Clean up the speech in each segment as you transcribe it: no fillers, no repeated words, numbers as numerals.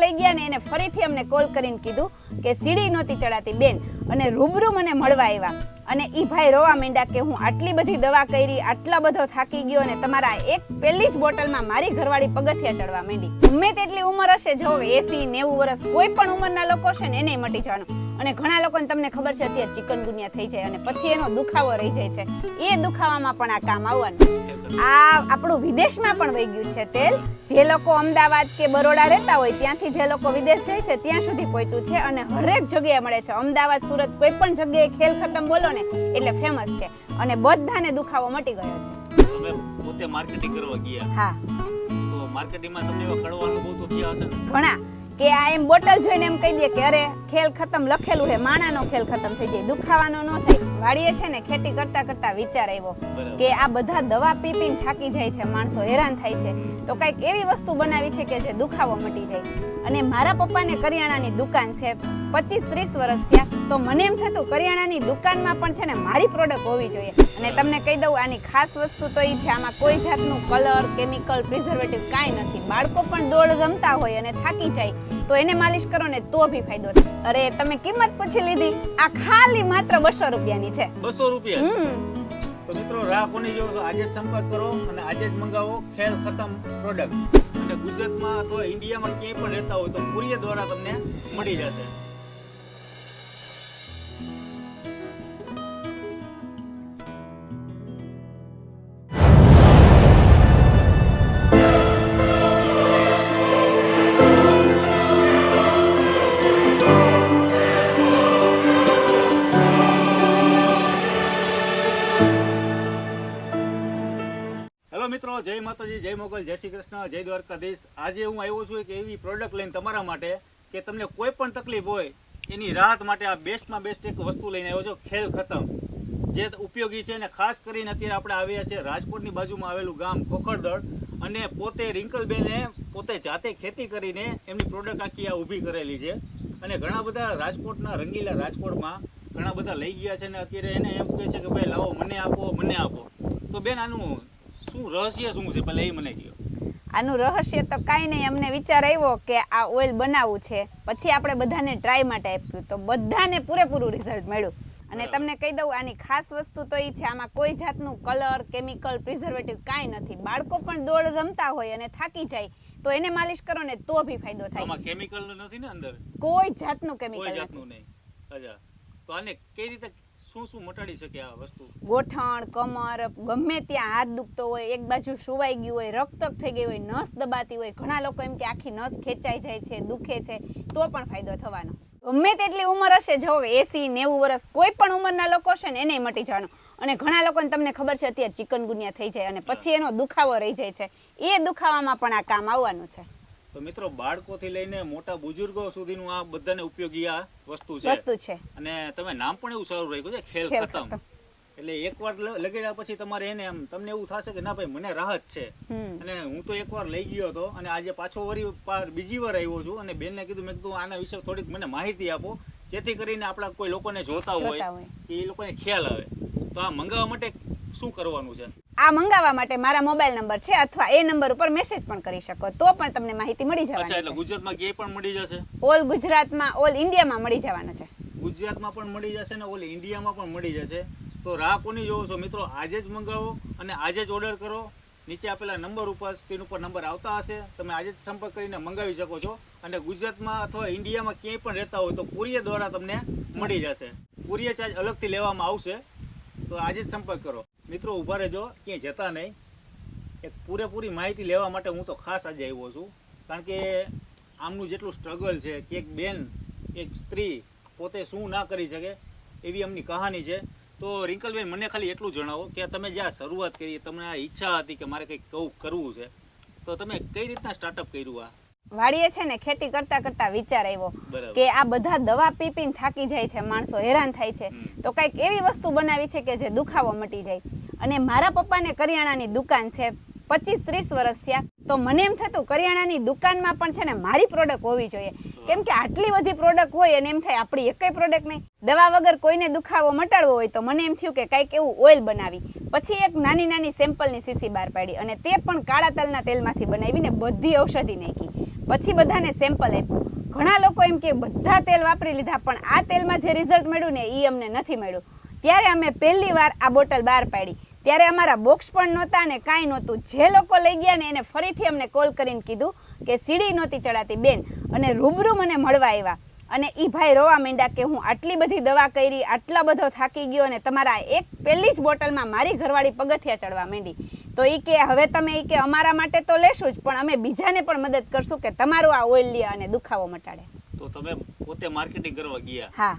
લઈ ગયા ને એને ફરીથી અમને કોલ કરીને કીધું કે સીડી નહોતી ચડાતી બેન, અને રૂબરૂ મને મળવા આવ્યા અને ઈ ભાઈ રોવા માંડ્યા કે હું આટલી બધી દવા કરી, આટલા બધો થાકી ગયો અને તમારા એક પહેલી જ બોટલમાં મારી ઘરવાળી પગથિયા ચડવા માંડી. ગમે તેટલી ઉંમર હશે, જો 80-90 વર્ષ કોઈ પણ ઉંમરના લોકો છે ને એને મટી જવાનું. અને ઘણા લોકોને તમને ખબર છે અત્યારે ચિકનગુનિયા થઈ જાય અને પછી એનો દુખાવો રહી જાય છે, એ દુખાવામાં પણ આ કામ આવવાનું. આ આપણું વિદેશમાં પણ વહી ગયું છે તેલ. જે લોકો અમદાવાદ કે બરોડા રહેતા હોય ત્યાંથી જે લોકો વિદેશ જાય છે ત્યાં સુધી પહોંચ્યું છે અને હરેક જગ્યાએ મળે છે. અમદાવાદ, સુરત, કોઈ પણ જગ્યાએ ખેલ ખતમ બોલો ને એટલે ફેમસ છે અને બધાને દુખાવો મટી ગયો છે. તમે પોતે માર્કેટિંગ કરવા ગયા? હા. તો માર્કેટિંગમાં તમને એવા કડવા અનુભવ તો થયા હશે ને? ઘણા. કે આ એમ બોટલ જોઈને એમ કહી દે કે અરે ખેલ ખતમ લખેલું છે, માણાનો ખેલ ખતમ થઈ જાય, દુખાવાનો ન થાય. વાડીએ છે ને ખેતી કરતા કરતા વિચાર આવ્યો કે આ બધા દવા પી પીને થાકી જાય છે, માણસો હેરાન થાય છે, તો કંઈક એવી વસ્તુ બનાવી છે કે જે દુખાવો મટી જાય. અને મારા પપ્પાને કરિયાણાની દુકાન છે, 25-30 વર્ષ થયા, તો મને એમ થતું કરિયાણાની દુકાનમાં પણ છે ને મારી પ્રોડક્ટ હોવી જોઈએ. અને તમને કહી દઉં આની ખાસ વસ્તુ તો એ છે, આમાં કોઈ જાતનું કલર, કેમિકલ, પ્રિઝર્વેટિવ કાંઈ નથી. બાળકો પણ દોડ રમતા હોય અને થાકી જાય તો એને માલિશ કરો ને તો બી ફાયદો થાય. અરે તમે કિંમત પૂછી લીધી, આ ખાલી માત્ર 200 રૂપિયાની છે. 200 રૂપિયા? તો મિત્રો રાહ કોની જોવો છો? આજે જ સંપર્ક કરો અને આજે જ મંગાવો ખેલ ખતમ પ્રોડક્ટ. અને ગુજરાતમાં અથવા ઇન્ડિયામાં ક્યાંય પણ રહેતા હોય તો કુરિયર દ્વારા તમને મળી જશે. મિત્રો, જય માતાજી, જય મોગલ, જય શ્રી કૃષ્ણ, જય દ્વારકાધીશ. આજે હું આવ્યો છું એક એવી પ્રોડક્ટ લઈને તમારા માટે કે તમને કોઈ પણ તકલીફ હોય એની રાહત માટે આ બેસ્ટમાં બેસ્ટ એક વસ્તુ લઈને આવ્યો છું, ખેલ ખતમ, જે ઉપયોગી છે. અને ખાસ કરીને અત્યારે આપણે આવ્યા છે રાજકોટની બાજુમાં આવેલું ગામ ખોખરદળ, અને પોતે રિંકલબેને પોતે જાતે ખેતી કરીને એમની પ્રોડક્ટ આખી આ ઊભી કરેલી છે. અને ઘણા બધા રાજકોટના રંગીલા રાજકોટમાં ઘણા બધા લઈ ગયા છે ને અત્યારે એને એમ કહે છે કે ભાઈ લાવો મને આપો, મને આપો. તો બેન આનું શું રહસ્ય શું છે પહેલા એ મને કહો. આનું રહસ્ય તો કાંઈ નહીં, અમને વિચાર આવ્યો કે આ ઓઇલ બનાવવું છે, પછી આપણે બધાને ટ્રાય માટે આપ્યું તો બધાને પૂરેપૂરું રિઝલ્ટ મળ્યું. અને તમને કહી દઉં આની ખાસ વસ્તુ તો એ છે, આમાં કોઈ જાતનું કલર, કેમિકલ, પ્રિઝર્વેટિવ કાંઈ નથી. બાળકો પણ દોડ રમતા હોય અને થાકી જાય તો એને માલિશ કરો ને તો બી ફાયદો થાય. આમાં કેમિકલ નથી ને અંદર? કોઈ જાતનું કેમિકલ કોઈ જાતનું નહીં. અચ્છા, તો આને કઈ રીતે શું શું મટાડી શકે આ વસ્તુ? ગોઠણ, કમર, ગમે ત્યાં હાથ દુખતો હોય, એક બાજુ સુવાઈ ગયું હોય, રક્તક થઈ ગઈ હોય, નસ દબાતી હોય, ઘણા લોકો એમ કે આખી નસ ખેંચાઈ જાય છે, દુખે છે, તો પણ ફાયદો થવાનો. ગમે તેટલી ઉંમર હશે, જો 80-90 વર્ષ કોઈ પણ ઉંમરના લોકો છે ને એને મટી જવાનું. અને ઘણા લોકોને તમને ખબર છે અત્યારે ચિકનગુનિયા થઈ જાય અને પછી એનો દુખાવો રહી જાય છે, એ દુખાવામાં પણ આ કામ આવવાનું છે. તો મિત્રો, બાળકોથી લઈને મોટા બુજુર્ગો સુધીનું આ બધાને ઉપયોગી આ વસ્તુ છે. અને તમે નામ પણ એવું સારું રાખ્યું છે, ખેલ ખતમ. એટલે એકવાર લગાડ્યા પછી તમારે એને એમ તમને એવું થશે કે ના ભાઈ મને રાહત છે. અને હું તો એકવાર લઈ ગયો હતો અને આજે પાછો બીજી વાર આવ્યો છું અને બેનને કીધું, મેં કીધું આના વિશે થોડીક મને માહિતી આપો, જેથી કરીને આપણા કોઈ લોકોને જોતા હોય કે એ લોકોને ખ્યાલ આવે. તો આ મંગાવવા માટે શું કરવાનું છે? આ મંગાવવા માટે મારા મોબાઈલ નંબર છે, અથવા એ નંબર ઉપર મેસેજ પણ કરી શકો તો પણ તમને માહિતી મળી જવાની છે. એટલે ગુજરાતમાં ક્યાંય પણ મળી જશે? ઓલ ગુજરાતમાં, ઓલ ઇન્ડિયામાં મળી જવાનું છે. ગુજરાતમાં પણ મળી જશે ને ઓલ ઇન્ડિયામાં પણ મળી જશે. તો રાહ કોની જોવો છો મિત્રો? આજે જ મંગાવો અને આજે જ ઓર્ડર કરો. નીચે આપેલા નંબર ઉપર, સ્ક્રીન ઉપર નંબર આવતા હશે, તમે આજે જ સંપર્ક કરીને મંગાવી શકો છો. અને ગુજરાતમાં અથવા ઇન્ડિયામાં ક્યાંય પણ રહેતા હોય તો કુરિયર દ્વારા તમને મળી જશે. કુરિયર ચાર્જ અલગથી લેવામાં આવશે. તો આજે જ સંપર્ક કરો. મિત્રો ઊભા રહેજો, ક્યાંય જતા નહીં. એક પૂરેપૂરી માહિતી લેવા માટે હું તો ખાસ આજે આવ્યો છું, કારણ કે આમનું જેટલું સ્ટ્રગલ છે કે એક બેન, એક સ્ત્રી પોતે શું ના કરી શકે એવી એમની કહાની છે. તો રિંકલબેન, મને ખાલી એટલું જણાવો કે તમે જ્યાં શરૂઆત કરી, તમને આ ઈચ્છા હતી કે મારે કંઈક કરવું છે, તો તમે કઈ રીતના સ્ટાર્ટઅપ કર્યું? આ વાડીએ છે ને ખેતી કરતા કરતા વિચાર આવ્યો કે આ બધા દવા પી પીને થાકી જાય છે, માણસો હેરાન થાય છે, તો કંઈક એવી વસ્તુ બનાવી છે કે જે દુખાવો મટી જાય. અને મારા પપ્પાને કરિયાણાની દુકાન છે, 25-30 વર્ષ થયા, તો મને એમ થતું કરિયાણાની દુકાનમાં પણ છે ને મારી પ્રોડક્ટ હોવી જોઈએ. કેમ કે આટલી બધી પ્રોડક્ટ હોય અને એમ થાય આપણી એકય પ્રોડક્ટ નહીં. દવા વગર કોઈને દુખાવો મટાડવો હોય તો મને એમ થયું કે કંઈક એવું ઓઇલ બનાવી. પછી એક નાની નાની સેમ્પલની સીસી બહાર પાડી અને તે પણ કાળા તલના તેલમાંથી બનાવીને બધી ઔષધિ નાખી. પછી બધાને સેમ્પલ આપ્યું. ઘણા લોકો એમ કે બધા તેલ વાપરી લીધા, પણ આ તેલમાં જે રિઝલ્ટ મળ્યું ને એ અમને નથી મળ્યું. ત્યારે અમે પહેલી વાર આ બોટલ બહાર પાડી. ત્યારે અમારા બોક્સ પણ નહોતા ને કાંઈ નહોતું. જે લોકો લઈ ગયા ને એને ફરીથી અમને કોલ કરીને કીધું કે સીડી નહોતી ચડાતી બેન, અને રૂબરૂ મને મળવા આવ્યા. અને એ ભાઈ રોવા માંડ્યા કે હું આટલી બધી દવા કરી, આટલા બધો થાકી ગયો, અને તમારા એક પહેલી જ બોટલમાં મારી ઘરવાળી પગથિયા ચડવા માંડી. તો એ કે હવે તમે એ કે અમારા માટે તો લેશું જ, પણ અમે બીજાને પણ મદદ કરશું કે તમારું આ ઓઇલ લે અને દુખાવો મટાડે. તો તમે પોતે માર્કેટિંગ કરવા ગયા, હા,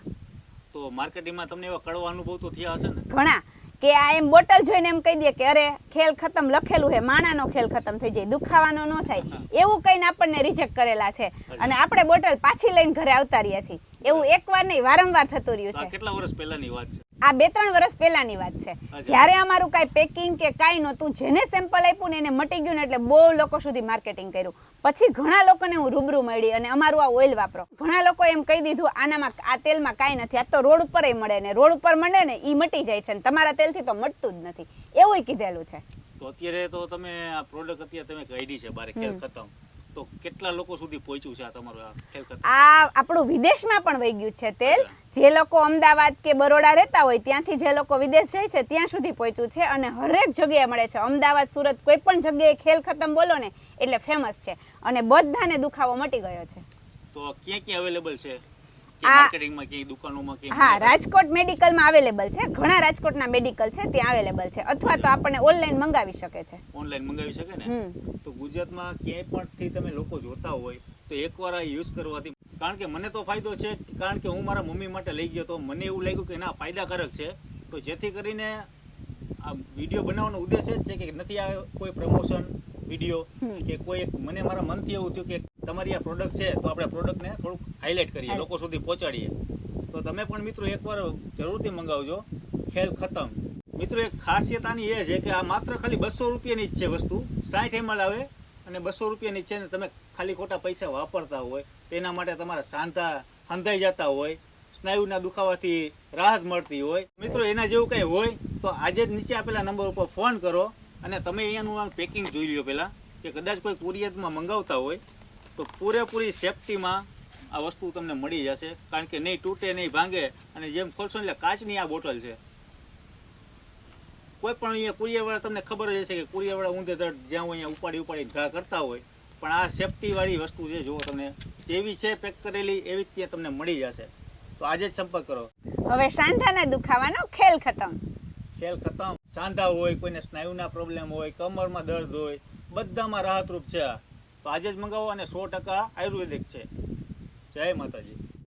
તો માર્કેટિંગમાં તમને એવા કડવા અનુભવ તો થયા હશે ને? ઘણા કે આ એમ બોટલ જોઈને એમ કહી દે કે અરે ખેલ ખતમ લખેલું છે, માણાનો ખેલ ખતમ થઈ જાય, દુખાવાનો ન થાય, એવું કહીને આપણને રિજેક્ટ કરેલા છે. અને આપણે બોટલ પાછી લઈને ઘરે આવતા રહ્યા છીએ. એવું એકવાર નહીં, વારંવાર થતું રહ્યું છે. કેટલા વર્ષ પહેલાની વાત છે? આ 2-3 વર્ષ પહેલાની વાત છે. જ્યારે અમારું કાંઈ પેકિંગ કે કાંઈ નહોતું, જેને સેમ્પલ આપ્યું ને એને મટી ગયું ને એટલે બહુ લોકો સુધી માર્કેટિંગ કર્યું. પછી ઘણા લોકોને હું રૂબરૂ મળી અને અમારું આ ઓઇલ વાપરો. ઘણા લોકો એમ કહી દીધું આનામાં આ તેલમાં કાંઈ નથી, આ તો રોડ ઉપર મળે ને, રોડ ઉપર મળે ને એ મટી જાય છે, ને તમારા તેલથી તો મટતું જ નથી, એવું કીધેલું છે. તો અત્યારે તો તમે આ પ્રોડક્ટ અત્યારે તમે કાઢી છે બારે ખેલ ખતમ, તો કેટલા લોકો સુધી પહોંચ્યું છે આ તમારું આ ખેલ ખતમ? આ આપણું વિદેશમાં પણ વહી ગયું છે તેલ. જે લોકો અમદાવાદ કે બરોડા રહેતા હોય ત્યાંથી જે લોકો વિદેશ જાય છે ત્યાં સુધી પહોંચ્યું છે, અને હરેક જગ્યાએ મળે છે. અમદાવાદ, સુરત, કોઈ પણ જગ્યાએ ખેલ ખતમ બોલો ને એટલે ફેમસ છે, અને બધાને દુખાવો મટી ગયો છે. તો ક્યાં ક્યાં અવેલેબલ છે? માર્કેટિંગમાં ક્યાંય દુકાનોમાં ક્યાંય? હા, રાજકોટ મેડિકલમાં અવેલેબલ છે. ઘણા રાજકોટના મેડિકલ છે ત્યાં અવેલેબલ છે, અથવા તો આપણને ઓનલાઈન મંગાવી શકે છે. ઓનલાઈન મંગાવી શકે ને? તો ગુજરાતમાં ક્યાંય પણ થી તમે લોકો જોતા હોય તો એકવાર આ યુઝ કરવાથી, કારણ કે મને તો ફાયદો છે, કારણ કે હું મારા મમ્મી માટે લઈ ગયો તો મને એવું લાગ્યું કે ના ફાયદાકારક છે. તો જેથી કરીને આ વિડીયો બનાવવાનો ઉદ્દેશ એ જ છે કે નથી આ કોઈ પ્રમોશન વિડીયો કે કોઈ મને મારા મનથી એવું થયું કે તમારી આ પ્રોડક્ટ છે તો આપણે પ્રોડક્ટને થોડુંક હાઇલાઇટ કરીએ, લોકો સુધી પહોંચાડીએ. તો તમે પણ મિત્રો એકવાર જરૂરથી મંગાવજો ખેલ ખતમ. મિત્રો એક ખાસિયત આની એ છે કે આ માત્ર ખાલી 200 રૂપિયાની જ છે વસ્તુ. 60 ml આવે અને 200 રૂપિયાની છે, ને તમે ખાલી ખોટા પૈસા વાપરતા હોય, તેના માટે તમારા સાંધા હંધાઈ જતા હોય, સ્નાયુના દુખાવાથી રાહત મળતી હોય, મિત્રો એના જેવું કંઈ હોય તો આજે જ નીચે આપેલા નંબર ઉપર ફોન કરો અને તમે અહીંયાનું પેકિંગ જોઈ લો પહેલાં, કે કદાચ કોઈ કુરિયરમાં મંગાવતા હોય તો પૂરેપૂરી સેફટીમાં આ વસ્તુ તમને મળી જશે, કારણ કે નહીં તૂટે નહીં ભાંગે, અને જેમ ખોલશો એટલે કાચની આ બોટલ છે. કોઈ પણ અહીંયા કુરિયરવાળા તમને ખબર જ હશે કે કુરિયરવાળા ઊંધે ધડ જ્યાં અહીંયા ઉપાડી ઘા કરતા હોય, પણ આ સેફટીવાળી વસ્તુ છે. જો તમને જેવી છે પેક કરેલી એવી જ ત્યાં તમને મળી જશે. તો આજે જ સંપર્ક કરો. હવે સાંધાના દુખાવાનો ખેલ ખતમ. ખેલ ખતમ. સાંધા હોય, કોઈને સ્નાયુના પ્રોબ્લેમ હોય, કમરમાં દર્દ હોય, બધામાં રાહતરૂપ છે. તો આજે જ મંગાવો, અને 100% આયુર્વેદિક છે. જય માતાજી.